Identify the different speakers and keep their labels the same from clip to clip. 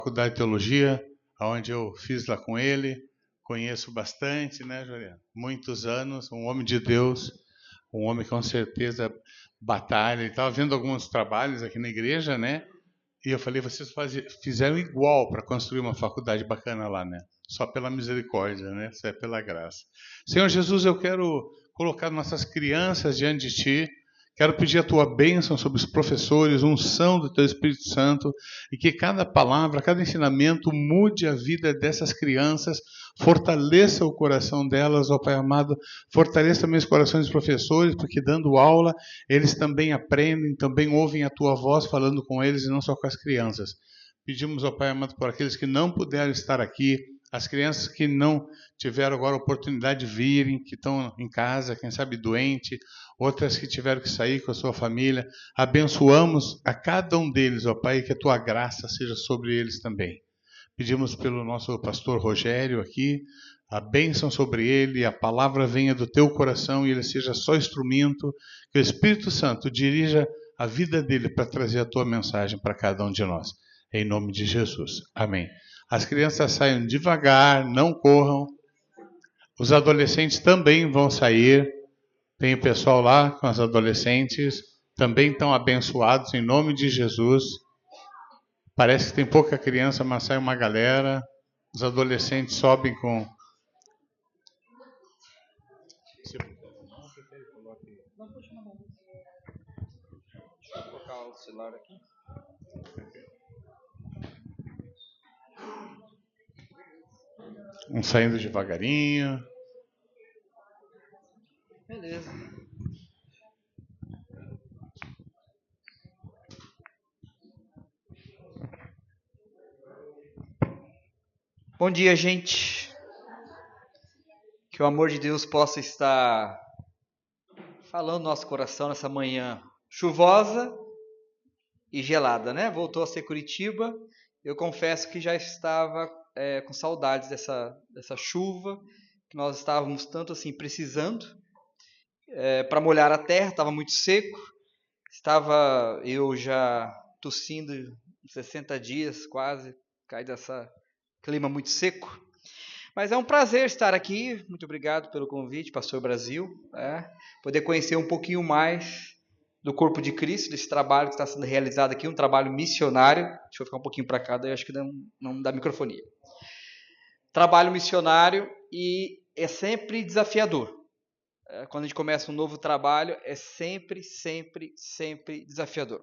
Speaker 1: Faculdade de Teologia, onde eu fiz lá com ele, conheço bastante, né, Juliana? Muitos anos, um homem de Deus, um homem com certeza batalha. Ele estava vendo alguns trabalhos aqui na igreja, né? E eu falei, vocês fizeram igual para construir uma faculdade bacana lá, né? Só pela misericórdia, né? Só é pela graça. Senhor Jesus, eu quero colocar nossas crianças diante de Ti. Quero pedir a Tua bênção sobre os professores, unção do Teu Espírito Santo, e que cada palavra, cada ensinamento mude a vida dessas crianças, fortaleça o coração delas, ó Pai amado, fortaleça também os corações dos professores, porque dando aula, eles também aprendem, também ouvem a Tua voz falando com eles e não só com as crianças. Pedimos ao Pai amado por aqueles que não puderam estar aqui, as crianças que não tiveram agora a oportunidade de virem, que estão em casa, quem sabe doente, outras que tiveram que sair com a sua família. Abençoamos a cada um deles, ó Pai, que a Tua graça seja sobre eles também. Pedimos pelo nosso pastor Rogério aqui, a bênção sobre ele, a palavra venha do Teu coração e ele seja só instrumento, que o Espírito Santo dirija a vida dele para trazer a Tua mensagem para cada um de nós. Em nome de Jesus. Amém. As crianças saiam devagar, não corram. Os adolescentes também vão sair. Tem o pessoal lá com as adolescentes. Também estão abençoados em nome de Jesus. Parece que tem pouca criança, mas sai uma galera. Os adolescentes sobem com...
Speaker 2: Deixa eu colocar o celular aqui.
Speaker 1: Um saindo devagarinho.
Speaker 2: Beleza. Bom dia, gente. Que o amor de Deus possa estar falando no nosso coração nessa manhã chuvosa e gelada, né? Voltou a ser Curitiba. Eu confesso que já estava com saudades dessa chuva, que nós estávamos tanto assim precisando para molhar a terra, estava muito seco. Estava eu já tossindo 60 dias quase, cai dessa clima muito seco. Mas é um prazer estar aqui. Muito obrigado pelo convite, Pastor Brasil. Poder conhecer um pouquinho mais do corpo de Cristo, desse trabalho que está sendo realizado aqui, um trabalho missionário. Deixa eu ficar um pouquinho para cá, daí acho que não dá microfonia. Trabalho missionário e é sempre desafiador. Quando a gente começa um novo trabalho, é sempre desafiador.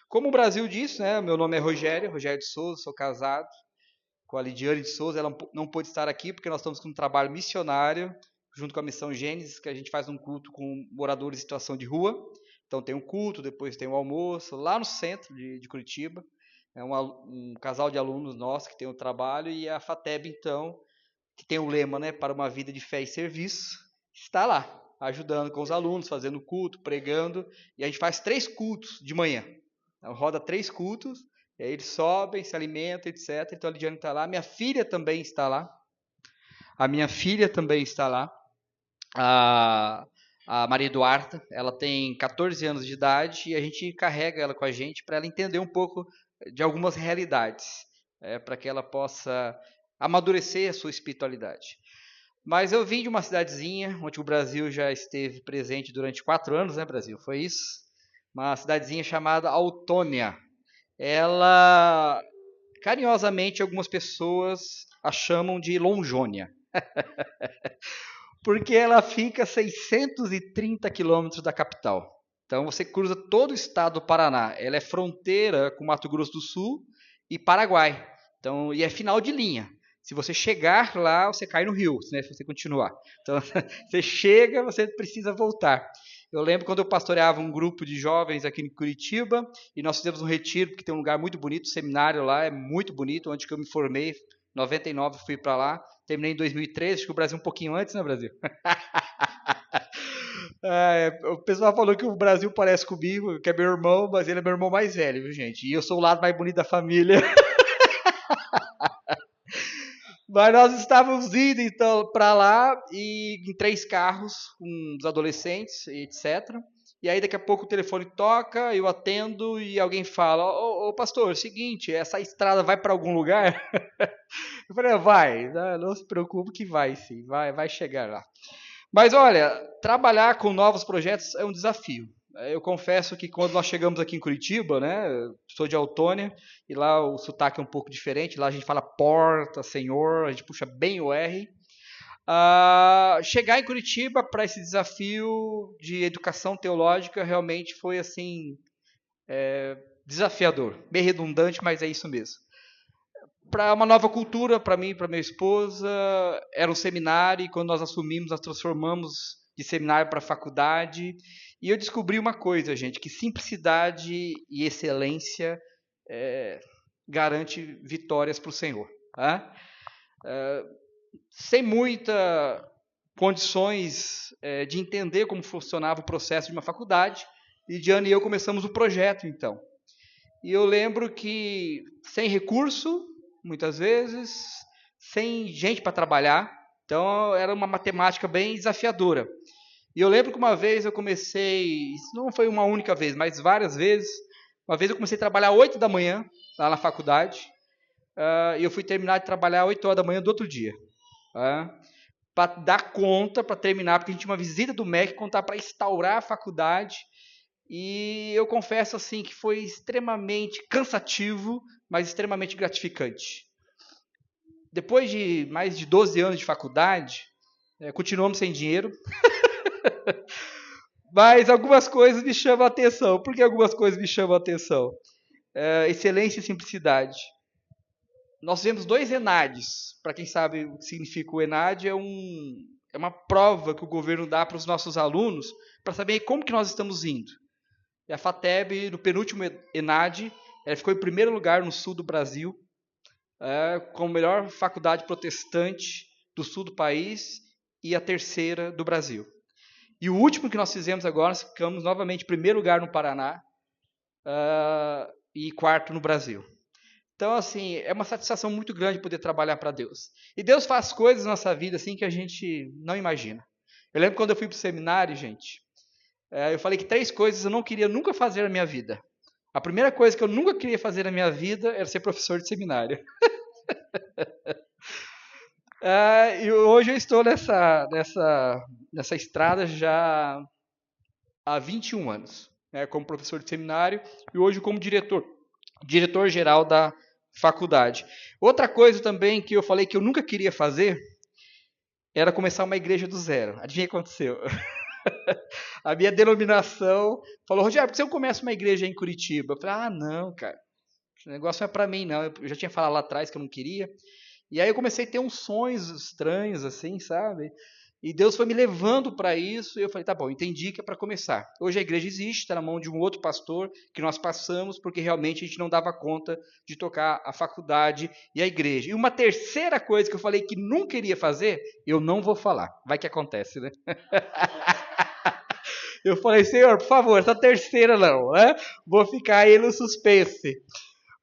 Speaker 2: Como o Brasil disse, né, meu nome é Rogério de Souza, sou casado com a Lidiane de Souza. Ela não pôde estar aqui porque nós estamos com um trabalho missionário, junto com a Missão Gênesis, que a gente faz um culto com moradores em situação de rua. Então tem um culto, depois tem um almoço, lá no centro de Curitiba. É um casal de alunos nossos que tem o trabalho, e a FATEB, então, que tem o lema, né, para uma vida de fé e serviço, está lá, ajudando com os alunos, fazendo culto, pregando, e a gente faz 3 cultos de manhã. Então, roda 3 cultos, e aí eles sobem, se alimentam, etc. Então a Lidiane está lá, minha filha também está lá, a Maria Eduarda, ela tem 14 anos de idade, e a gente carrega ela com a gente para ela entender um pouco de algumas realidades, para que ela possa amadurecer a sua espiritualidade. Mas eu vim de uma cidadezinha onde o Brasil já esteve presente durante 4 anos, né, Brasil? Foi isso? Uma cidadezinha chamada Autônia. Ela, carinhosamente, algumas pessoas a chamam de Lonjônia. Porque ela fica a 630 quilômetros da capital. Então você cruza todo o estado do Paraná. Ela é fronteira com Mato Grosso do Sul e Paraguai. Então, e é final de linha. Se você chegar lá, você cai no rio, né, se você continuar. Então, você chega, você precisa voltar. Eu lembro quando eu pastoreava um grupo de jovens aqui em Curitiba, e nós fizemos um retiro, porque tem um lugar muito bonito, o seminário lá é muito bonito, onde que eu me formei. Em 99 fui para lá, terminei em 2013, acho que o Brasil um pouquinho antes, né, Brasil? O pessoal falou que o Brasil parece comigo, que é meu irmão, mas ele é meu irmão mais velho, viu, gente? E eu sou o lado mais bonito da família. Mas nós estávamos indo, então, para lá, e em 3 carros, com os adolescentes, etc. e aí daqui a pouco o telefone toca, eu atendo e alguém fala, ô pastor, é o seguinte, essa estrada vai para algum lugar? Eu falei, vai, não se preocupe que vai sim, vai chegar lá. Mas olha, trabalhar com novos projetos é um desafio. Eu confesso que quando nós chegamos aqui em Curitiba, né, sou de Autônia, e lá o sotaque é um pouco diferente, lá a gente fala porta, senhor, a gente puxa bem o R. Chegar em Curitiba para esse desafio de educação teológica realmente foi assim desafiador, meio redundante, mas é isso mesmo. Para uma nova cultura, para mim e para minha esposa, era um seminário, e quando nós assumimos, nós transformamos de seminário para faculdade, e eu descobri uma coisa, gente, que simplicidade e excelência garante vitórias para o Senhor. Tá? Sem muitas condições de entender como funcionava o processo de uma faculdade, e Diana e eu começamos o projeto, então. E eu lembro que, sem recurso, muitas vezes, sem gente para trabalhar, então era uma matemática bem desafiadora. E eu lembro que uma vez eu comecei, isso não foi uma única vez, mas várias vezes, uma vez eu comecei a trabalhar 8 da manhã, lá na faculdade, e eu fui terminar de trabalhar 8 horas da manhã do outro dia. Para dar conta, para terminar, porque a gente tinha uma visita do MEC, contar para instaurar a faculdade, e eu confesso assim que foi extremamente cansativo, mas extremamente gratificante. Depois de mais de 12 anos de faculdade, continuamos sem dinheiro, mas algumas coisas me chamam a atenção. Por que algumas coisas me chamam a atenção? Excelência e simplicidade. Nós tivemos 2 ENADs. Para quem sabe o que significa o ENAD, é uma prova que o governo dá para os nossos alunos para saber como que nós estamos indo. E a FATEB, no penúltimo ENAD, ela ficou em primeiro lugar no sul do Brasil, como a melhor faculdade protestante do sul do país e a terceira do Brasil. E o último que nós fizemos agora, nós ficamos novamente em primeiro lugar no Paraná e quarto no Brasil. Então, assim, é uma satisfação muito grande poder trabalhar para Deus. E Deus faz coisas na nossa vida assim que a gente não imagina. Eu lembro quando eu fui para o seminário, gente, eu falei que 3 coisas eu não queria nunca fazer na minha vida. A primeira coisa que eu nunca queria fazer na minha vida era ser professor de seminário. E hoje eu estou nessa estrada já há 21 anos, como professor de seminário e hoje como diretor-geral da faculdade. Outra coisa também que eu falei que eu nunca queria fazer era começar uma igreja do zero. Adivinha o que aconteceu? A minha denominação falou, Rogério, por que você não começa uma igreja em Curitiba? Eu falei, não, cara, esse negócio não é para mim, não. Eu já tinha falado lá atrás que eu não queria. E aí eu comecei a ter uns sonhos estranhos, assim, sabe? E Deus foi me levando para isso, e eu falei, tá bom, entendi que é para começar. Hoje a igreja existe, está na mão de um outro pastor, que nós passamos, porque realmente a gente não dava conta de tocar a faculdade e a igreja. E uma terceira coisa que eu falei que nunca iria fazer, eu não vou falar. Vai que acontece, né? Eu falei, Senhor, por favor, essa terceira não, né? Vou ficar aí no suspense.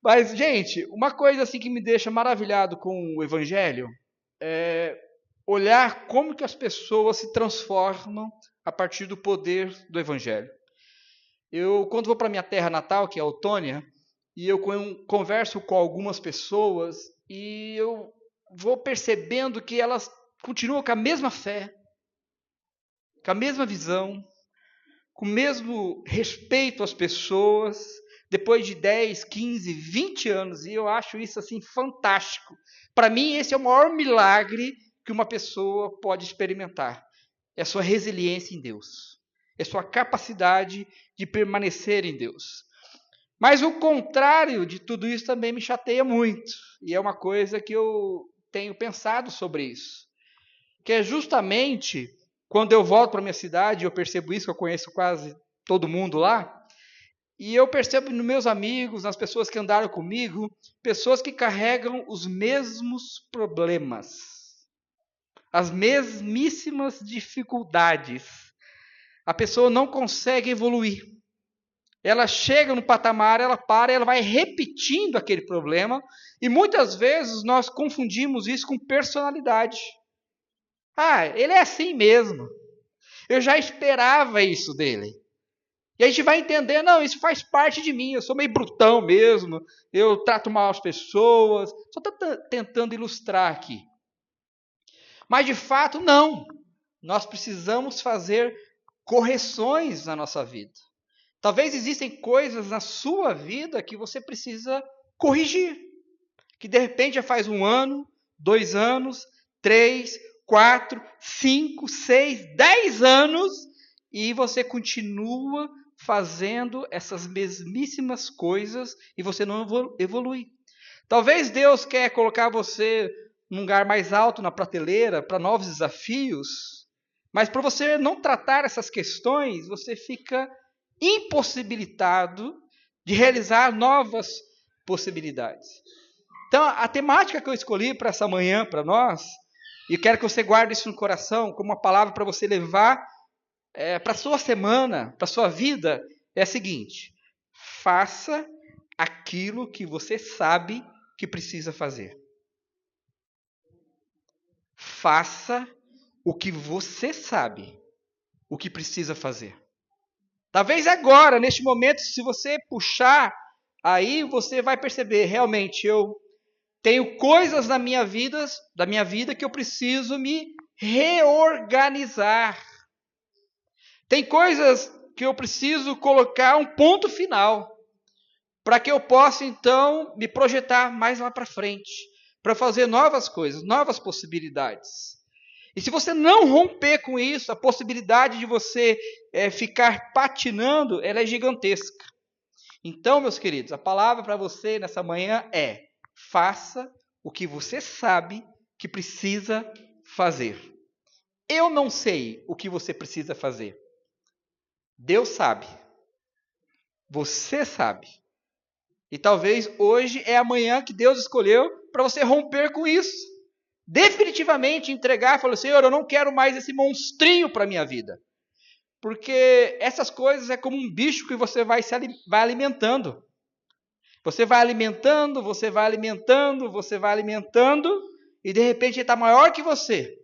Speaker 2: Mas, gente, uma coisa assim que me deixa maravilhado com o Evangelho é olhar como que as pessoas se transformam a partir do poder do Evangelho. Eu, quando vou para minha terra natal, que é Autônia, e eu converso com algumas pessoas, e eu vou percebendo que elas continuam com a mesma fé, com a mesma visão, com o mesmo respeito às pessoas, depois de 10, 15, 20 anos, e eu acho isso assim fantástico. Para mim, esse é o maior milagre que uma pessoa pode experimentar. É a sua resiliência em Deus. É a sua capacidade de permanecer em Deus. Mas o contrário de tudo isso também me chateia muito. E é uma coisa que eu tenho pensado sobre isso. Que é justamente quando eu volto para a minha cidade, eu percebo isso, que eu conheço quase todo mundo lá, e eu percebo nos meus amigos, nas pessoas que andaram comigo, pessoas que carregam os mesmos problemas, as mesmíssimas dificuldades. A pessoa não consegue evoluir. Ela chega no patamar, ela para, ela vai repetindo aquele problema, e muitas vezes nós confundimos isso com personalidade. Ele é assim mesmo. Eu já esperava isso dele. E a gente vai entender, não, isso faz parte de mim, eu sou meio brutão mesmo, eu trato mal as pessoas, só estou tentando ilustrar aqui. Mas de fato, não. Nós precisamos fazer correções na nossa vida. Talvez existem coisas na sua vida que você precisa corrigir. Que de repente já faz 1 ano, 2 anos, 3, 4, 5, 6, 10 anos e você continua fazendo essas mesmíssimas coisas e você não evolui. Talvez Deus quer colocar você num lugar mais alto na prateleira para novos desafios, mas para você não tratar essas questões, você fica impossibilitado de realizar novas possibilidades. Então, a temática que eu escolhi para essa manhã, para nós, e quero que você guarde isso no coração, como uma palavra para você levar para a sua semana, para a sua vida, é a seguinte: faça aquilo que você sabe que precisa fazer. Faça o que você sabe, o que precisa fazer. Talvez agora, neste momento, se você puxar, aí você vai perceber, realmente, eu tenho coisas da minha vida que eu preciso me reorganizar. Tem coisas que eu preciso colocar um ponto final, para que eu possa, então, me projetar mais lá para frente, para fazer novas coisas, novas possibilidades. E se você não romper com isso, a possibilidade de você ficar patinando, ela é gigantesca. Então, meus queridos, a palavra para você nessa manhã é: faça o que você sabe que precisa fazer. Eu não sei o que você precisa fazer. Deus sabe. Você sabe. E talvez hoje é a manhã que Deus escolheu para você romper com isso. Definitivamente entregar, falar: Senhor, eu não quero mais esse monstrinho para a minha vida. Porque essas coisas é como um bicho que você vai alimentando. Você vai alimentando, você vai alimentando, você vai alimentando, e de repente ele está maior que você.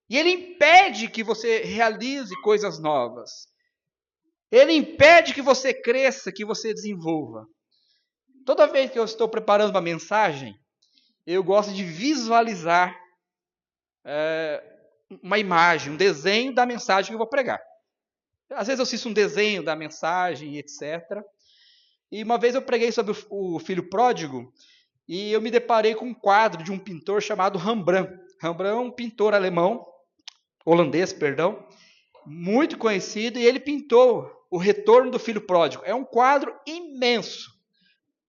Speaker 2: E ele impede que você realize coisas novas. Ele impede que você cresça, que você desenvolva. Toda vez que eu estou preparando uma mensagem, eu gosto de visualizar uma imagem, um desenho da mensagem que eu vou pregar. Às vezes eu assisto um desenho da mensagem, etc. E uma vez eu preguei sobre o filho pródigo, e eu me deparei com um quadro de um pintor chamado Rembrandt. Rembrandt é um pintor holandês, muito conhecido, e ele pintou O Retorno do Filho Pródigo. É um quadro imenso,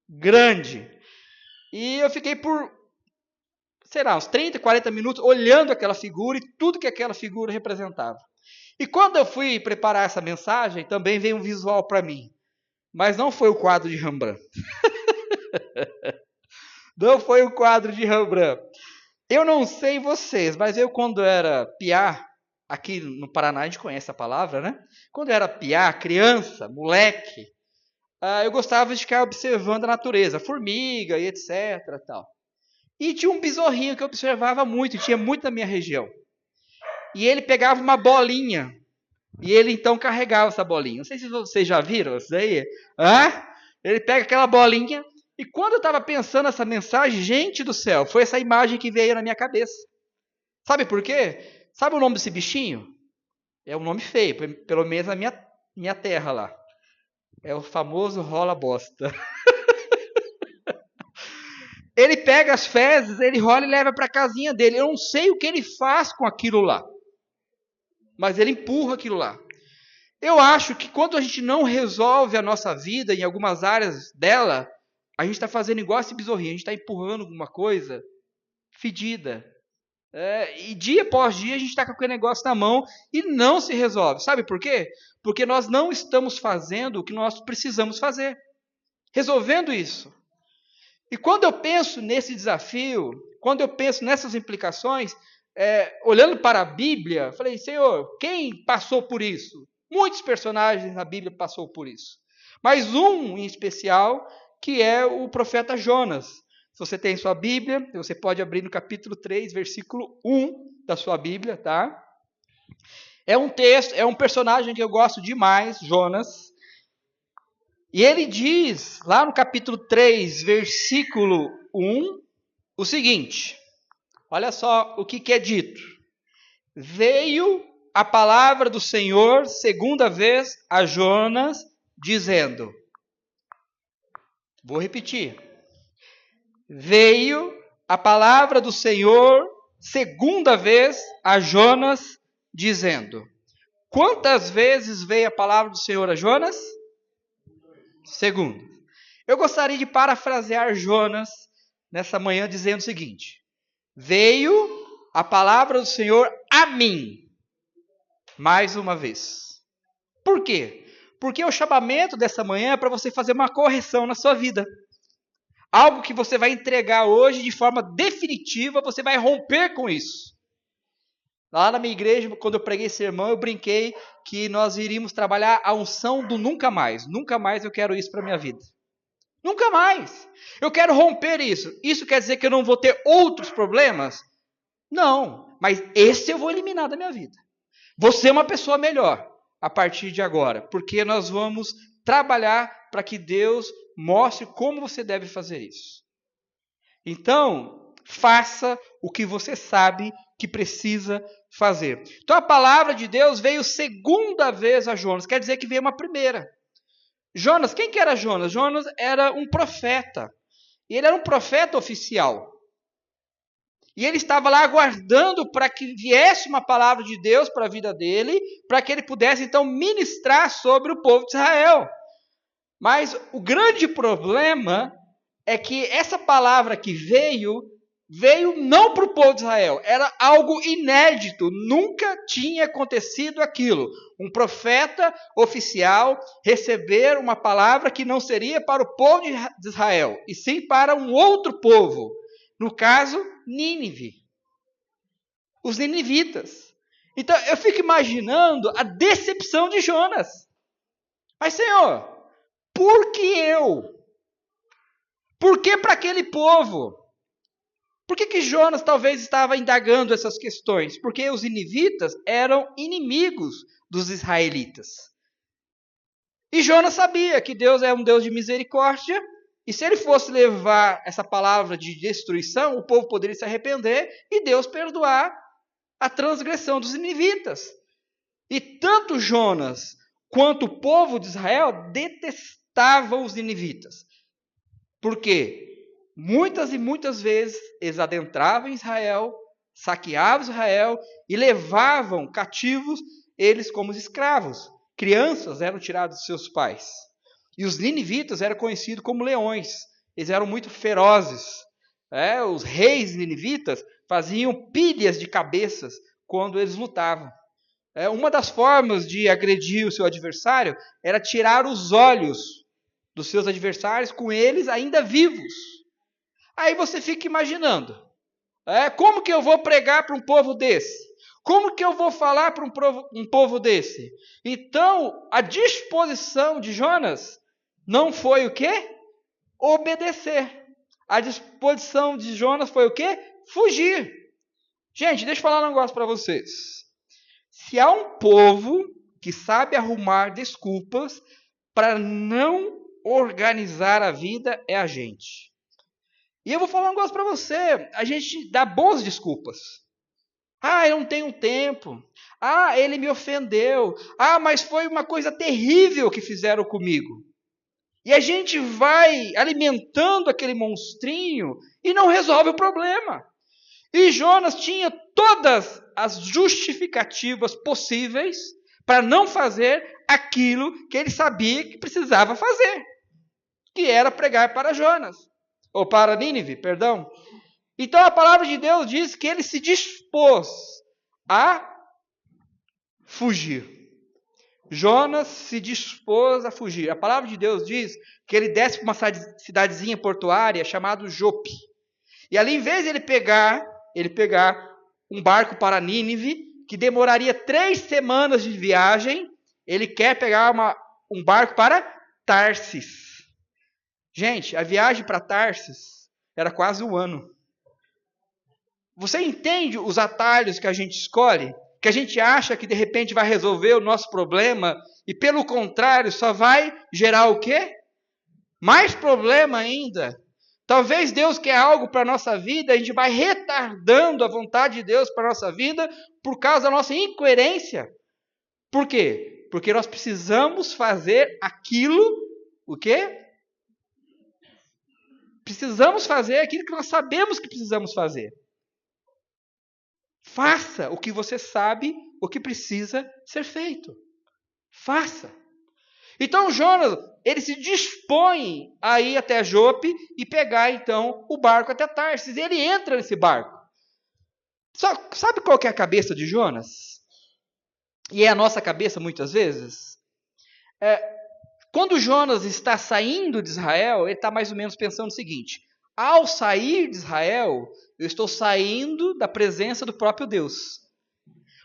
Speaker 2: grande. E eu fiquei por, uns 30, 40 minutos olhando aquela figura e tudo que aquela figura representava. E quando eu fui preparar essa mensagem, também veio um visual para mim. Mas não foi o quadro de Rembrandt. Não foi o quadro de Rembrandt. Eu não sei vocês, mas eu quando era piá, aqui no Paraná a gente conhece a palavra, né? Quando eu era piá, criança, moleque, eu gostava de ficar observando a natureza, formiga e etc. Tal. E tinha um besorrinho que eu observava muito, tinha muito na minha região. E ele pegava uma bolinha, e ele então carregava essa bolinha. Não sei se vocês já viram isso aí. Ele pega aquela bolinha, e quando eu estava pensando essa mensagem, gente do céu, foi essa imagem que veio na minha cabeça. Sabe por quê? Sabe o nome desse bichinho? É um nome feio, pelo menos na minha terra lá. É o famoso rola bosta. Ele pega as fezes, ele rola e leva para a casinha dele. Eu não sei o que ele faz com aquilo lá, mas ele empurra aquilo lá. Eu acho que quando a gente não resolve a nossa vida em algumas áreas dela, a gente está fazendo igual esse besorrinho, a gente está empurrando alguma coisa fedida. E dia após dia a gente está com aquele negócio na mão e não se resolve. Sabe por quê? Porque nós não estamos fazendo o que nós precisamos fazer. Resolvendo isso. E quando eu penso nesse desafio, quando eu penso nessas implicações, olhando para a Bíblia, falei: Senhor, quem passou por isso? Muitos personagens na Bíblia passou por isso. Mas um em especial, que é o profeta Jonas. Se você tem sua Bíblia, você pode abrir no capítulo 3, versículo 1 da sua Bíblia, tá? É um texto, é um personagem que eu gosto demais, Jonas. E ele diz, lá no capítulo 3, versículo 1, o seguinte. Olha só o que é dito. Veio a palavra do Senhor, segunda vez, a Jonas, dizendo. Vou repetir. Veio a palavra do Senhor, segunda vez, a Jonas, dizendo. Quantas vezes veio a palavra do Senhor a Jonas? Segunda. Eu gostaria de parafrasear Jonas nessa manhã dizendo o seguinte. Veio a palavra do Senhor a mim, mais uma vez. Por quê? Porque o chamamento dessa manhã é para você fazer uma correção na sua vida. Algo que você vai entregar hoje de forma definitiva, você vai romper com isso. Lá na minha igreja, quando eu preguei sermão, eu brinquei que nós iríamos trabalhar a unção do nunca mais. Nunca mais eu quero isso para a minha vida. Nunca mais. Eu quero romper isso. Isso quer dizer que eu não vou ter outros problemas? Não, mas esse eu vou eliminar da minha vida. Vou ser uma pessoa melhor a partir de agora, porque nós vamos trabalhar para que Deus mostre como você deve fazer isso. Então, faça o que você sabe que precisa fazer. Então, a palavra de Deus veio segunda vez a Jonas, quer dizer que veio uma primeira. Jonas, quem que era Jonas? Jonas era um profeta, e ele era um profeta oficial. E ele estava lá aguardando para que viesse uma palavra de Deus para a vida dele, para que ele pudesse então ministrar sobre o povo de Israel. Mas o grande problema é que essa palavra que veio não para o povo de Israel. Era algo inédito, nunca tinha acontecido aquilo. Um profeta oficial receber uma palavra que não seria para o povo de Israel, e sim para um outro povo. No caso, Nínive. Os ninivitas. Então, eu fico imaginando a decepção de Jonas. Mas, Senhor, por que eu? Por que para aquele povo? Por que Jonas talvez estava indagando essas questões? Porque os ninivitas eram inimigos dos israelitas. E Jonas sabia que Deus é um Deus de misericórdia, e se ele fosse levar essa palavra de destruição, o povo poderia se arrepender e Deus perdoar a transgressão dos ninivitas. E tanto Jonas quanto o povo de Israel detestavam os ninivitas. Por quê? Muitas e muitas vezes eles adentravam em Israel, saqueavam Israel e levavam cativos eles como escravos. Crianças eram tiradas de seus pais. E os ninivitas eram conhecidos como leões. Eles eram muito ferozes. Os reis ninivitas faziam pilhas de cabeças quando eles lutavam. Uma das formas de agredir o seu adversário era tirar os olhos dos seus adversários com eles ainda vivos. Aí você fica imaginando, como que eu vou pregar para um povo desse? Como que eu vou falar para um povo desse? Então, a disposição de Jonas não foi o quê? Obedecer. A disposição de Jonas foi o quê? Fugir. Gente, deixa eu falar um negócio para vocês. Se há um povo que sabe arrumar desculpas para não organizar a vida, é a gente. E eu vou falar um negócio para você. A gente dá boas desculpas. Eu não tenho tempo. Ele me ofendeu. Mas foi uma coisa terrível que fizeram comigo. E a gente vai alimentando aquele monstrinho e não resolve o problema. E Jonas tinha todas as justificativas possíveis para não fazer aquilo que ele sabia que precisava fazer, que era pregar para Jonas, ou para Nínive, perdão. Então a palavra de Deus diz que ele se dispôs a fugir. Jonas se dispôs a fugir. A palavra de Deus diz que ele desce para uma cidadezinha portuária chamada Jope. E ali, em vez de ele pegar um barco para Nínive, que demoraria 3 semanas de viagem, ele quer pegar um barco para Tarsis. Gente, a viagem para Tarsis era quase 1 ano. Você entende os atalhos que a gente escolhe? Que a gente acha que de repente vai resolver o nosso problema e pelo contrário só vai gerar o quê? Mais problema ainda. Talvez Deus quer algo para a nossa vida, a gente vai retardando a vontade de Deus para a nossa vida por causa da nossa incoerência. Por quê? Porque nós precisamos fazer aquilo, o quê? Precisamos fazer aquilo que nós sabemos que precisamos fazer. Faça o que você sabe, o que precisa ser feito. Faça. Então Jonas, ele se dispõe a ir até Jope e pegar então o barco até Tarsis. Ele entra nesse barco. Sabe qual que é a cabeça de Jonas? E é a nossa cabeça muitas vezes? Quando Jonas está saindo de Israel, ele está mais ou menos pensando o seguinte: ao sair de Israel, eu estou saindo da presença do próprio Deus.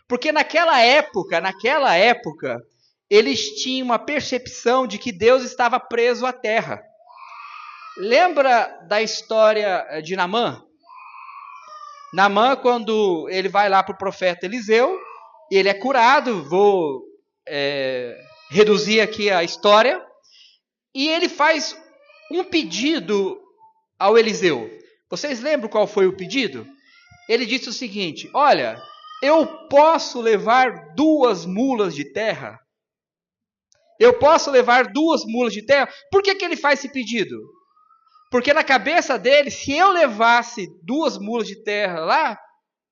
Speaker 2: Porque naquela época, eles tinham uma percepção de que Deus estava preso à terra. Lembra da história de Naamã? Naamã, quando ele vai lá para o profeta Eliseu, ele é curado, vou reduzir aqui a história, e ele faz um pedido ao Eliseu. Vocês lembram qual foi o pedido? Ele disse o seguinte: olha, eu posso levar 2 mulas de terra? Eu posso levar 2 mulas de terra? Por que ele faz esse pedido? Porque na cabeça dele, se eu levasse 2 mulas de terra lá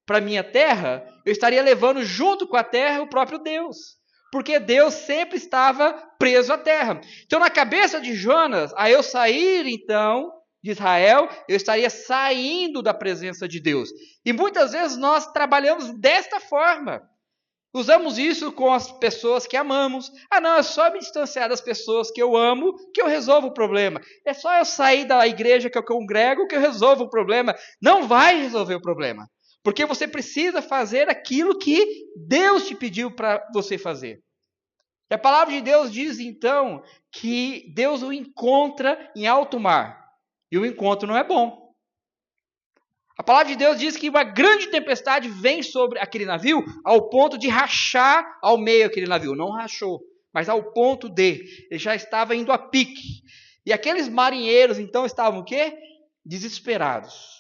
Speaker 2: para minha terra, eu estaria levando junto com a terra o próprio Deus. Porque Deus sempre estava preso à terra. Então na cabeça de Jonas, a eu sair então de Israel, eu estaria saindo da presença de Deus. E muitas vezes nós trabalhamos desta forma. Usamos isso com as pessoas que amamos. Ah, não, é só me distanciar das pessoas que eu amo que eu resolvo o problema. É só eu sair da igreja que eu congrego que eu resolvo o problema. Não vai resolver o problema. Porque você precisa fazer aquilo que Deus te pediu para você fazer. E a palavra de Deus diz, então, que Deus o encontra em alto mar. E o encontro não é bom. A palavra de Deus diz que uma grande tempestade vem sobre aquele navio ao ponto de rachar ao meio aquele navio. Não rachou, mas ao ponto de. Ele já estava indo a pique. E aqueles marinheiros, então, estavam o quê? Desesperados.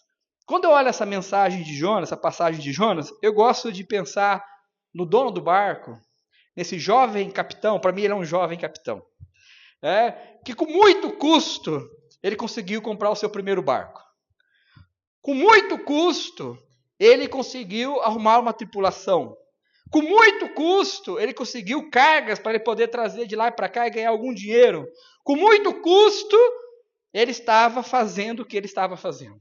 Speaker 2: Quando eu olho essa mensagem de Jonas, essa passagem de Jonas, eu gosto de pensar no dono do barco, nesse jovem capitão. Para mim ele é um jovem capitão. Que com muito custo ele conseguiu comprar o seu primeiro barco. Com muito custo, ele conseguiu arrumar uma tripulação. Com muito custo, ele conseguiu cargas para ele poder trazer de lá para cá e ganhar algum dinheiro. Com muito custo, ele estava fazendo o que ele estava fazendo.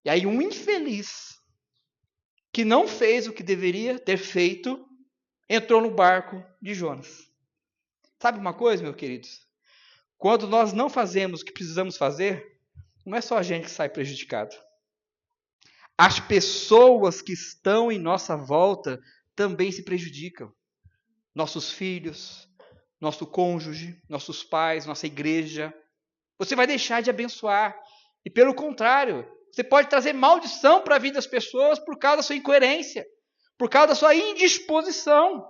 Speaker 2: E aí um infeliz, que não fez o que deveria ter feito, entrou no barco de Jonas. Sabe uma coisa, meus queridos? Quando nós não fazemos o que precisamos fazer, não é só a gente que sai prejudicado. As pessoas que estão em nossa volta também se prejudicam. Nossos filhos, nosso cônjuge, nossos pais, nossa igreja. Você vai deixar de abençoar. E pelo contrário, você pode trazer maldição para a vida das pessoas por causa da sua incoerência, por causa da sua indisposição.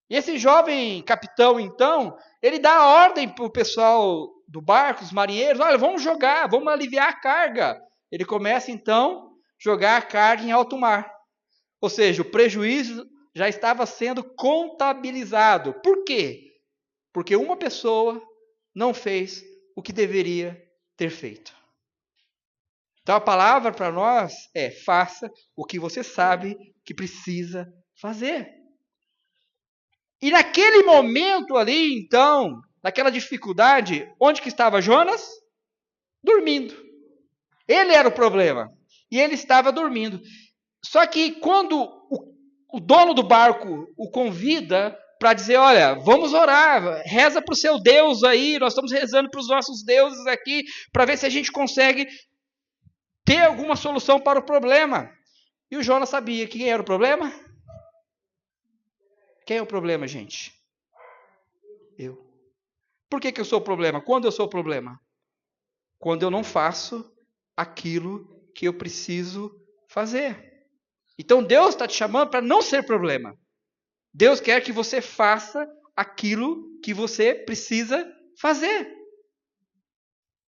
Speaker 2: E esse jovem capitão, então, ele dá ordem para o pessoal do barco, os marinheiros: olha, vamos jogar, vamos aliviar a carga. Ele começa, então, a jogar a carga em alto mar. Ou seja, o prejuízo já estava sendo contabilizado. Por quê? Porque uma pessoa não fez o que deveria ter feito. Então a palavra para nós é: faça o que você sabe que precisa fazer. E naquele momento ali, então, naquela dificuldade, onde que estava Jonas? Dormindo. Ele era o problema. E ele estava dormindo. Só que quando o dono do barco o convida para dizer: olha, vamos orar, reza para o seu Deus aí, nós estamos rezando para os nossos deuses aqui, para ver se a gente consegue ter alguma solução para o problema. E o Jonas sabia que quem era o problema? Quem é o problema, gente? Eu. Por que eu sou o problema? Quando eu sou o problema? Quando eu não faço aquilo que eu preciso fazer. Então Deus está te chamando para não ser problema. Deus quer que você faça aquilo que você precisa fazer.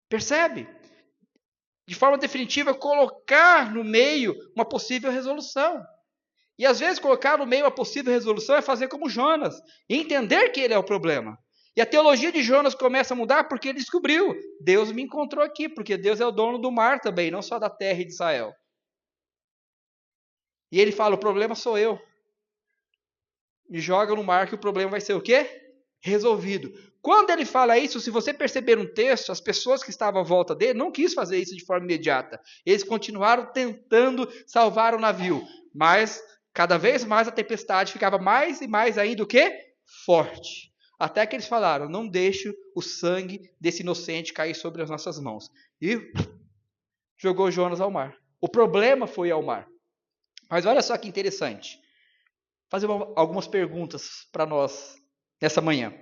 Speaker 2: Percebe? De forma definitiva, colocar no meio uma possível resolução. E às vezes colocar no meio uma possível resolução é fazer como Jonas, e entender que ele é o problema. E a teologia de Jonas começa a mudar porque ele descobriu, Deus me encontrou aqui, porque Deus é o dono do mar também, não só da terra e de Israel. E ele fala, o problema sou eu. Me joga no mar que o problema vai ser o quê? Resolvido. Quando ele fala isso, se você perceber no texto, as pessoas que estavam à volta dele não quis fazer isso de forma imediata. Eles continuaram tentando salvar o navio, mas cada vez mais a tempestade ficava mais e mais ainda o quê? Forte. Até que eles falaram, não deixe o sangue desse inocente cair sobre as nossas mãos. E jogou Jonas ao mar. O problema foi ao mar. Mas olha só que interessante. Vou fazer algumas perguntas para nós nessa manhã.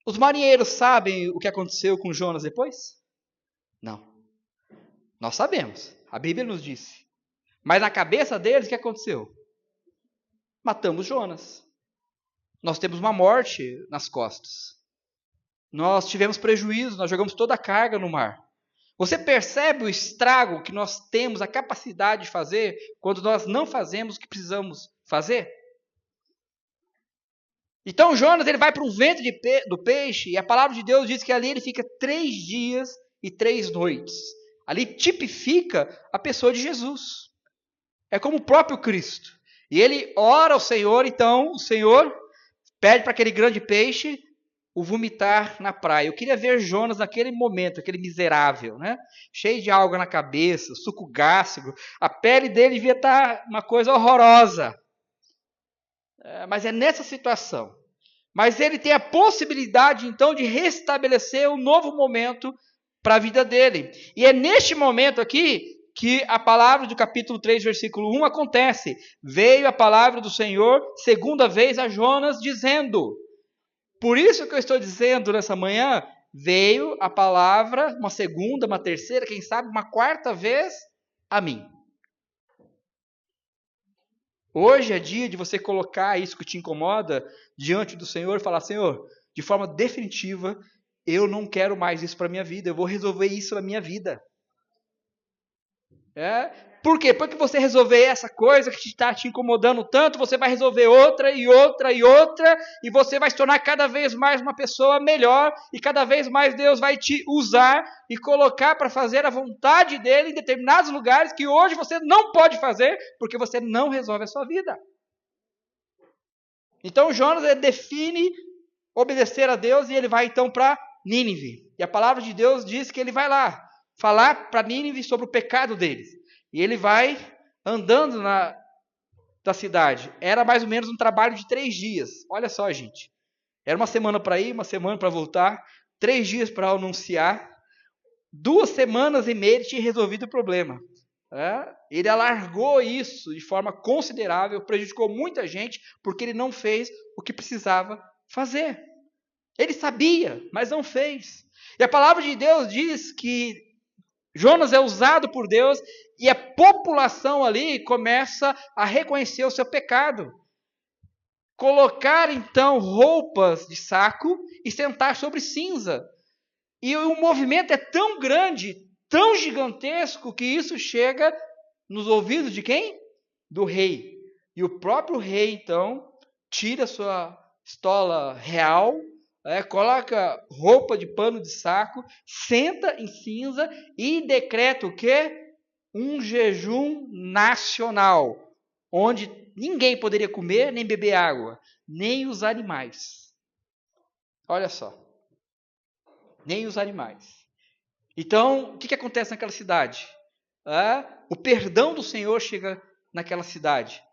Speaker 2: Os marinheiros sabem o que aconteceu com Jonas depois? Não. Nós sabemos. A Bíblia nos disse. Mas na cabeça deles, o que aconteceu? Matamos Jonas. Nós temos uma morte nas costas. Nós tivemos prejuízo, nós jogamos toda a carga no mar. Você percebe o estrago que nós temos a capacidade de fazer quando nós não fazemos o que precisamos fazer? Então Jonas ele vai para o ventre do peixe e a palavra de Deus diz que ali ele fica 3 dias e 3 noites. Ali tipifica a pessoa de Jesus. É como o próprio Cristo. E ele ora ao Senhor, então o Senhor pede para aquele grande peixe o vomitar na praia. Eu queria ver Jonas naquele momento, aquele miserável, né? Cheio de alga na cabeça, suco gástrico. A pele dele devia estar uma coisa horrorosa. Mas é nessa situação. Mas ele tem a possibilidade, então, de restabelecer um novo momento para a vida dele. E é neste momento aqui que a palavra do capítulo 3, versículo 1 acontece. Veio a palavra do Senhor, segunda vez a Jonas, dizendo... Por isso que eu estou dizendo nessa manhã, veio a palavra, uma segunda, uma terceira, quem sabe uma quarta vez, a mim. Hoje é dia de você colocar isso que te incomoda diante do Senhor e falar, Senhor, de forma definitiva, eu não quero mais isso para a minha vida, eu vou resolver isso na minha vida. Por quê? Porque você resolver essa coisa que está te incomodando tanto, você vai resolver outra e outra e outra, e você vai se tornar cada vez mais uma pessoa melhor, e cada vez mais Deus vai te usar e colocar para fazer a vontade dele em determinados lugares que hoje você não pode fazer, porque você não resolve a sua vida. Então Jonas define obedecer a Deus e ele vai então para Nínive. E a palavra de Deus diz que ele vai lá falar para Nínive sobre o pecado deles. E ele vai andando da cidade. Era mais ou menos um trabalho de 3 dias. Olha só, gente. Era uma semana para ir, uma semana para voltar, 3 dias para anunciar. 2 semanas e meia ele tinha resolvido o problema. Ele alargou isso de forma considerável, prejudicou muita gente, porque ele não fez o que precisava fazer. Ele sabia, mas não fez. E a palavra de Deus diz que Jonas é usado por Deus e a população ali começa a reconhecer o seu pecado. Colocar então roupas de saco e sentar sobre cinza. E o movimento é tão grande, tão gigantesco, que isso chega nos ouvidos de quem? Do rei. E o próprio rei então tira sua estola real, coloca roupa de pano de saco, senta em cinza e decreta o quê? Um jejum nacional, onde ninguém poderia comer nem beber água, nem os animais. Olha só, nem os animais. Então, o que acontece naquela cidade? O perdão do Senhor chega naquela cidade.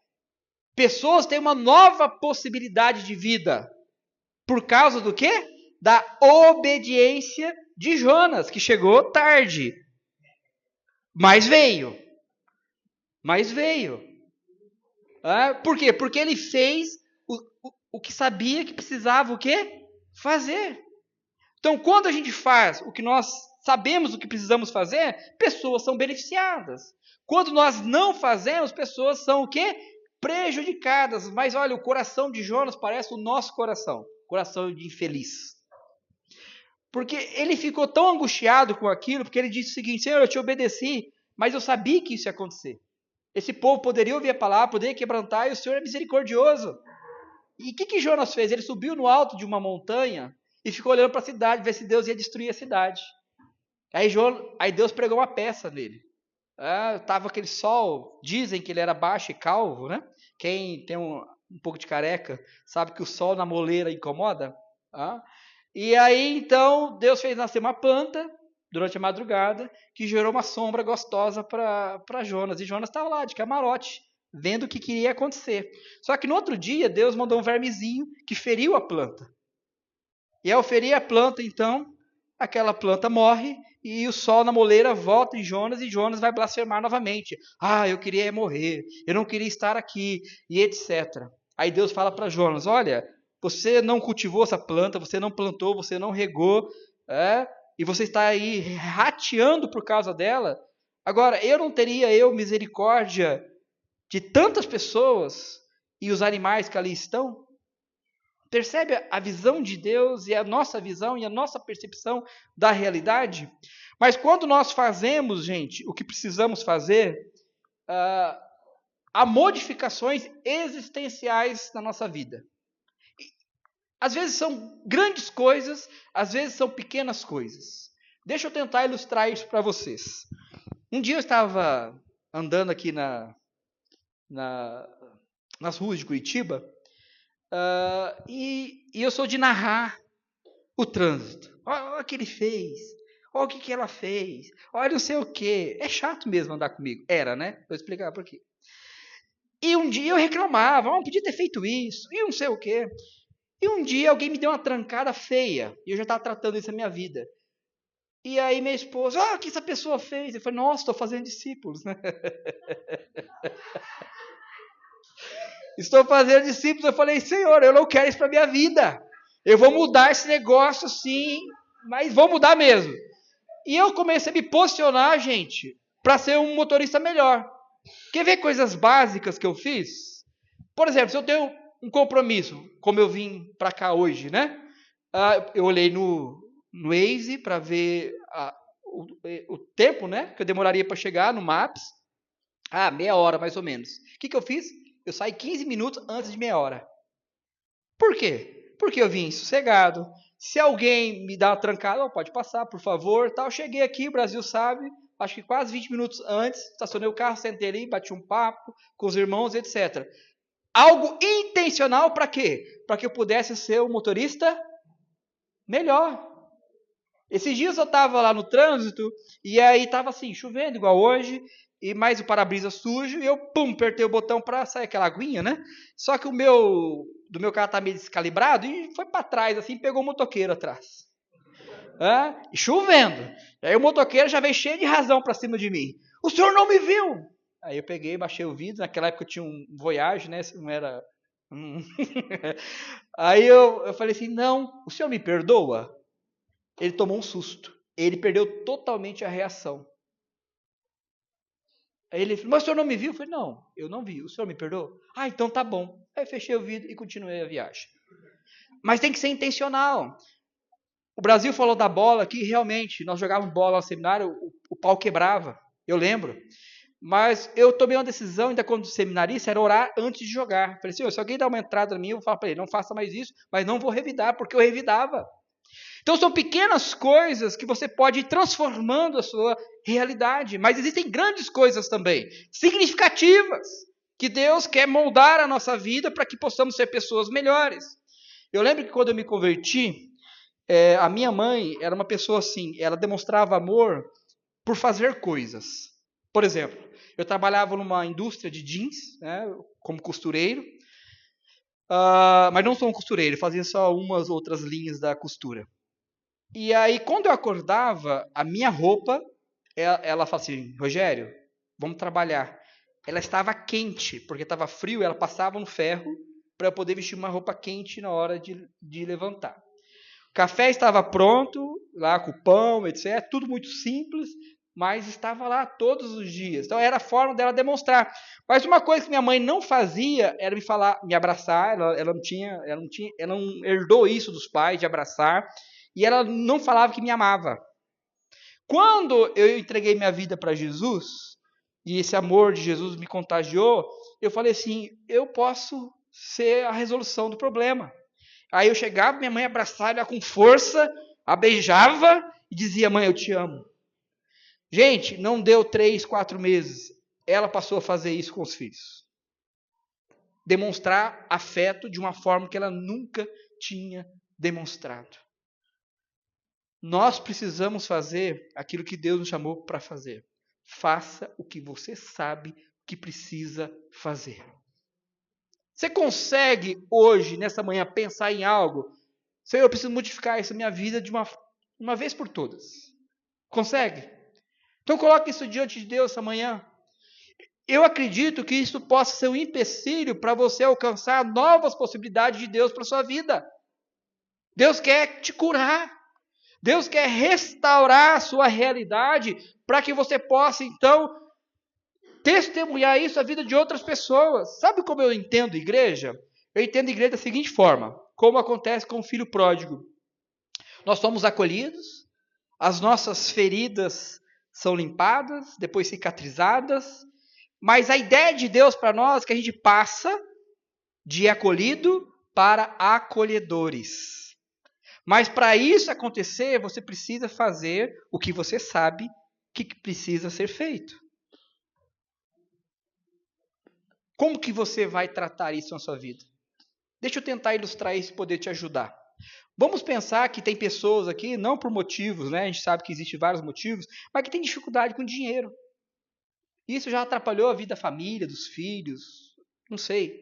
Speaker 2: Pessoas têm uma nova possibilidade de vida. Por causa do quê? Da obediência de Jonas, que chegou tarde. Mas veio. Por quê? Porque ele fez o que sabia que precisava o quê? Fazer. Então, quando a gente faz o que nós sabemos o que precisamos fazer, pessoas são beneficiadas. Quando nós não fazemos, pessoas são o quê? Prejudicadas. Mas olha, o coração de Jonas parece o nosso coração. Coração de infeliz. Porque ele ficou tão angustiado com aquilo, porque ele disse o seguinte: Senhor, eu te obedeci, mas eu sabia que isso ia acontecer. Esse povo poderia ouvir a palavra, poderia quebrantar, e o Senhor é misericordioso. E o que Jonas fez? Ele subiu no alto de uma montanha e ficou olhando para a cidade, ver se Deus ia destruir a cidade. Aí Deus pregou uma peça nele. Tava aquele sol, dizem que ele era baixo e calvo, né? Quem tem um pouco de careca sabe que o sol na moleira incomoda. E aí, então, Deus fez nascer uma planta durante a madrugada que gerou uma sombra gostosa para Jonas. E Jonas estava lá, de camarote, vendo o que queria acontecer. Só que no outro dia, Deus mandou um vermezinho que feriu a planta. E ao ferir a planta, então, aquela planta morre e o sol na moleira volta em Jonas e Jonas vai blasfemar novamente. Eu queria morrer, eu não queria estar aqui, e etc. Aí Deus fala para Jonas: olha, você não cultivou essa planta, você não plantou, você não regou, e você está aí rateando por causa dela. Agora, eu não teria misericórdia de tantas pessoas e os animais que ali estão? Percebe a visão de Deus e a nossa visão e a nossa percepção da realidade? Mas quando nós fazemos, gente, o que precisamos fazer, há modificações existenciais na nossa vida. Às vezes são grandes coisas, às vezes são pequenas coisas. Deixa eu tentar ilustrar isso para vocês. Um dia eu estava andando aqui nas ruas de Curitiba, e eu sou de narrar o trânsito. Olha o que ele fez, olha o que ela fez, olha não sei o que. É chato mesmo andar comigo. Era, né? Vou explicar por quê. E um dia eu reclamava, podia ter feito isso, e não sei o quê. E um dia alguém me deu uma trancada feia, e eu já estava tratando isso na minha vida. E aí minha esposa: o que essa pessoa fez? Eu falei: nossa, estou fazendo discípulos, né? Estou fazendo discípulos. Eu falei: Senhor, eu não quero isso para a minha vida. Eu vou mudar esse negócio sim, mas vou mudar mesmo. E eu comecei a me posicionar, gente, para ser um motorista melhor. Quer ver coisas básicas que eu fiz? Por exemplo, se eu tenho um compromisso, como eu vim para cá hoje, né? Eu olhei no Waze para ver o tempo, né, que eu demoraria para chegar no Maps. Meia hora mais ou menos. O que eu fiz? Eu saí 15 minutos antes de meia hora. Por quê? Porque eu vim sossegado. Se alguém me dá uma trancada, pode passar, por favor. Eu cheguei aqui, o Brasil sabe, acho que quase 20 minutos antes, estacionei o carro, sentei ali, bati um papo com os irmãos, etc. Algo intencional para quê? Para que eu pudesse ser um motorista melhor. Esses dias eu estava lá no trânsito, e aí estava assim, chovendo igual hoje, e mais o para-brisa sujo, e eu, apertei o botão para sair aquela aguinha, né? Só que do meu carro tá meio descalibrado, e foi para trás, assim, pegou o motoqueiro atrás. E chovendo. Aí o motoqueiro já veio cheio de razão para cima de mim. O senhor não me viu? Aí eu peguei, baixei o vidro, naquela época eu tinha um Voyage, né? Não era... Aí eu falei assim: não, o senhor me perdoa? Ele tomou um susto. Ele perdeu totalmente a reação. Aí ele falou: mas o senhor não me viu? Eu falei: não, eu não vi. O senhor me perdoou? Então tá bom. Aí fechei o vidro e continuei a viagem. Mas tem que ser intencional. O Brasil falou da bola aqui, realmente, nós jogávamos bola no seminário, o pau quebrava, eu lembro. Mas eu tomei uma decisão, ainda quando seminarista, era orar antes de jogar. Falei: senhor, se alguém dá uma entrada na minha, eu vou falar para ele: não faça mais isso, mas não vou revidar, porque eu revidava. Então são pequenas coisas que você pode ir transformando a sua realidade, mas existem grandes coisas também, significativas, que Deus quer moldar a nossa vida para que possamos ser pessoas melhores. Eu lembro que quando eu me converti, a minha mãe era uma pessoa assim, ela demonstrava amor por fazer coisas. Por exemplo, eu trabalhava numa indústria de jeans, né, como costureiro, mas não sou um costureiro, fazia só umas outras linhas da costura. E aí, quando eu acordava, a minha roupa, ela falava assim: Rogério, vamos trabalhar. Ela estava quente, porque estava frio, ela passava no ferro para eu poder vestir uma roupa quente na hora de levantar. O café estava pronto, lá com pão, etc. Tudo muito simples, mas estava lá todos os dias. Então, era a forma dela demonstrar. Mas uma coisa que minha mãe não fazia era me abraçar. Ela não herdou isso dos pais, de abraçar. e ela não falava que me amava. Quando eu entreguei minha vida para Jesus, e esse amor de Jesus me contagiou, eu falei assim, eu posso ser a resolução do problema. Aí eu chegava, minha mãe abraçava ela com força, a beijava e dizia, mãe, eu te amo. Gente, não deu 3, 4 meses, ela passou a fazer isso com os filhos. Demonstrar afeto de uma forma que ela nunca tinha demonstrado. Nós precisamos fazer aquilo que Deus nos chamou para fazer. Faça o que você sabe que precisa fazer. Você consegue hoje, nessa manhã, pensar em algo? Senhor, eu preciso modificar essa minha vida de uma vez por todas. Consegue? Então coloque isso diante de Deus essa manhã. Eu acredito que isso possa ser um empecilho para você alcançar novas possibilidades de Deus para a sua vida. Deus quer te curar. Deus quer restaurar a sua realidade para que você possa, então, testemunhar isso à vida de outras pessoas. Sabe como eu entendo igreja? Eu entendo igreja da seguinte forma, como acontece com o filho pródigo. Nós somos acolhidos, as nossas feridas são limpadas, depois cicatrizadas, mas a ideia de Deus para nós é que a gente passa de acolhido para acolhedores. Mas para isso acontecer, você precisa fazer o que você sabe que precisa ser feito. Como que você vai tratar isso na sua vida? Deixa eu tentar ilustrar isso e poder te ajudar. Vamos pensar que tem pessoas aqui, não por motivos, né? A gente sabe que existem vários motivos, mas que tem dificuldade com dinheiro. Isso já atrapalhou a vida da família, dos filhos, não sei.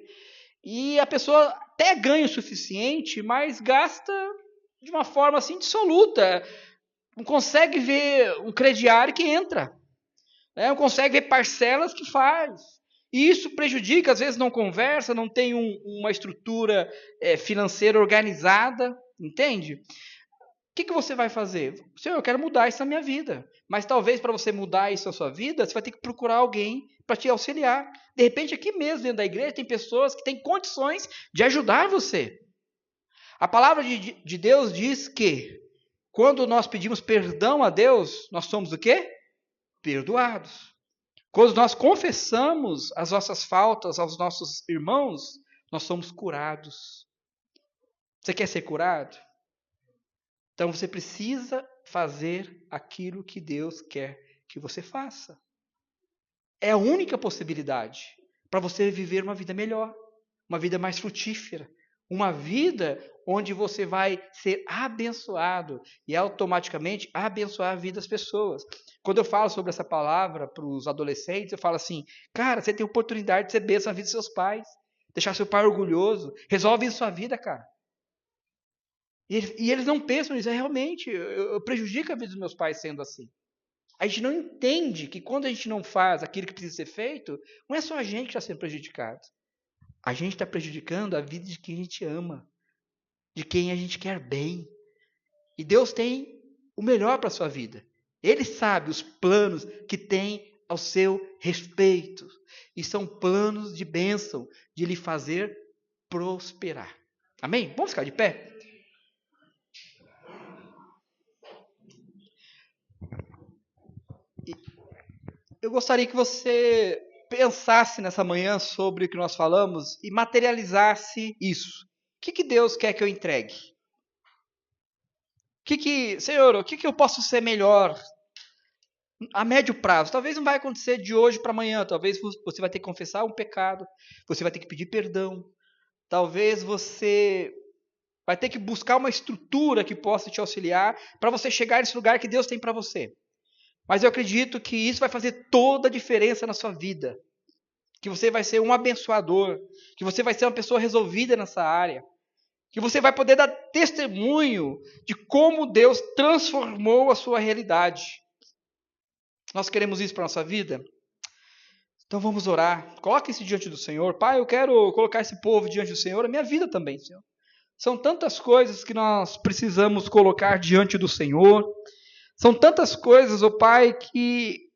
Speaker 2: E a pessoa até ganha o suficiente, mas gasta de uma forma assim dissoluta. Não consegue ver um crediário que entra. Não consegue ver parcelas que faz. E isso prejudica, às vezes não conversa, não tem uma estrutura financeira organizada, entende? O que você vai fazer? Senhor, eu quero mudar isso na minha vida. Mas talvez para você mudar isso na sua vida, você vai ter que procurar alguém para te auxiliar. De repente, aqui mesmo dentro da igreja, tem pessoas que têm condições de ajudar você. A palavra de Deus diz que quando nós pedimos perdão a Deus, nós somos o quê? Perdoados. Quando nós confessamos as nossas faltas aos nossos irmãos, nós somos curados. Você quer ser curado? Então você precisa fazer aquilo que Deus quer que você faça. É a única possibilidade para você viver uma vida melhor, uma vida mais frutífera, uma vida onde você vai ser abençoado e automaticamente abençoar a vida das pessoas. Quando eu falo sobre essa palavra para os adolescentes, eu falo assim, cara, você tem a oportunidade de ser bênção na vida dos seus pais, deixar seu pai orgulhoso, resolve isso na sua vida, cara. E eles não pensam nisso, realmente, eu prejudico a vida dos meus pais sendo assim. A gente não entende que quando a gente não faz aquilo que precisa ser feito, não é só a gente que está sendo prejudicado. A gente está prejudicando a vida de quem a gente ama, de quem a gente quer bem. E Deus tem o melhor para a sua vida. Ele sabe os planos que tem ao seu respeito. E são planos de bênção, de lhe fazer prosperar. Amém? Vamos ficar de pé? Eu gostaria que você pensasse nessa manhã sobre o que nós falamos e materializasse isso. O que Deus quer que eu entregue? Senhor, o que eu posso ser melhor a médio prazo? Talvez não vai acontecer de hoje para amanhã. Talvez você vai ter que confessar um pecado. Você vai ter que pedir perdão. Talvez você vai ter que buscar uma estrutura que possa te auxiliar para você chegar nesse lugar que Deus tem para você. Mas eu acredito que isso vai fazer toda a diferença na sua vida. Que você vai ser um abençoador. Que você vai ser uma pessoa resolvida nessa área. Que você vai poder dar testemunho de como Deus transformou a sua realidade. Nós queremos isso para a nossa vida? Então vamos orar. Coloque isso diante do Senhor. Pai, eu quero colocar esse povo diante do Senhor. A minha vida também, Senhor. São tantas coisas que nós precisamos colocar diante do Senhor. São tantas coisas, ó Pai, que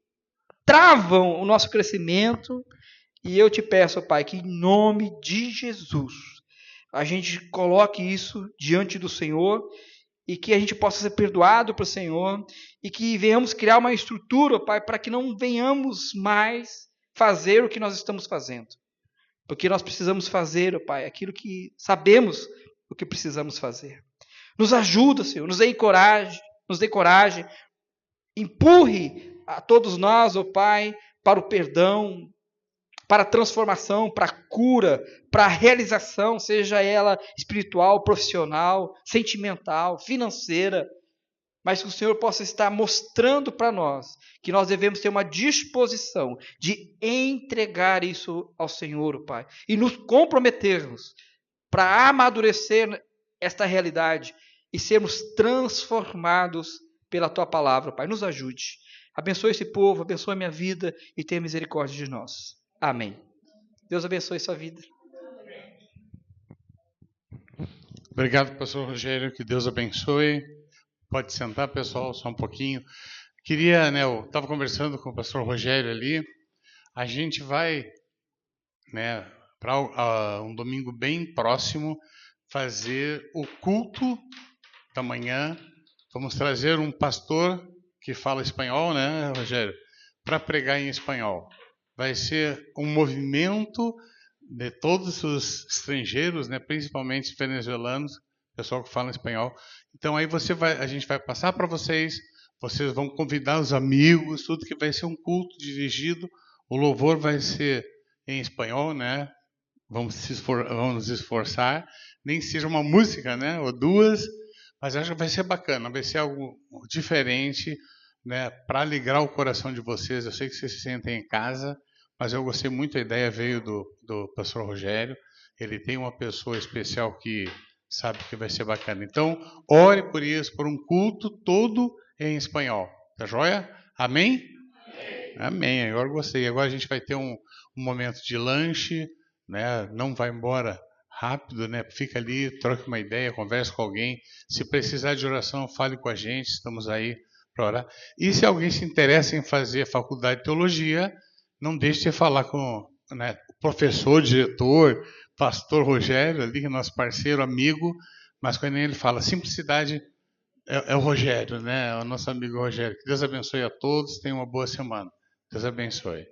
Speaker 2: travam o nosso crescimento. E eu te peço, ó Pai, que em nome de Jesus, a gente coloque isso diante do Senhor e que a gente possa ser perdoado pelo Senhor, e que venhamos criar uma estrutura, Pai, para que não venhamos mais fazer o que nós estamos fazendo. Porque nós precisamos fazer, Pai, aquilo que sabemos o que precisamos fazer. Nos ajuda, Senhor, nos dê coragem, empurre a todos nós, Pai, para o perdão, para a transformação, para a cura, para a realização, seja ela espiritual, profissional, sentimental, financeira, mas que o Senhor possa estar mostrando para nós que nós devemos ter uma disposição de entregar isso ao Senhor, Pai, e nos comprometermos para amadurecer esta realidade e sermos transformados pela Tua palavra, Pai. Nos ajude. Abençoe esse povo, abençoe a minha vida e tenha misericórdia de nós. Amém. Deus abençoe sua vida.
Speaker 1: Obrigado, pastor Rogério, que Deus abençoe. Pode sentar, pessoal, só um pouquinho. Eu estava conversando com o pastor Rogério ali, a gente vai, para um domingo bem próximo, fazer o culto da manhã. Vamos trazer um pastor que fala espanhol, né, Rogério, para pregar em espanhol. Vai ser um movimento de todos os estrangeiros, principalmente venezuelanos, pessoal que fala espanhol. Então aí a gente vai passar para vocês vão convidar os amigos, tudo, que vai ser um culto dirigido. O louvor vai ser em espanhol, né? Vamos nos esforçar, nem seja uma música, ou duas, mas acho que vai ser bacana, vai ser algo diferente, para alegrar o coração de vocês. Eu sei que vocês se sentem em casa, mas eu gostei muito da ideia, veio do pastor Rogério. Ele tem uma pessoa especial que sabe que vai ser bacana. Então, ore por isso, por um culto todo em espanhol. Tá joia? Amém? Amém. Agora gostei. Agora a gente vai ter um momento de lanche, Não vai embora rápido, Fica ali, troque uma ideia, converse com alguém. Se precisar de oração, fale com a gente. Estamos aí para orar. E se alguém se interessa em fazer faculdade de teologia, não deixe de falar com o professor, diretor, pastor Rogério, ali, que é nosso parceiro, amigo, mas quando ele fala simplicidade, é o Rogério, é o nosso amigo Rogério. Que Deus abençoe a todos, tenha uma boa semana. Deus abençoe.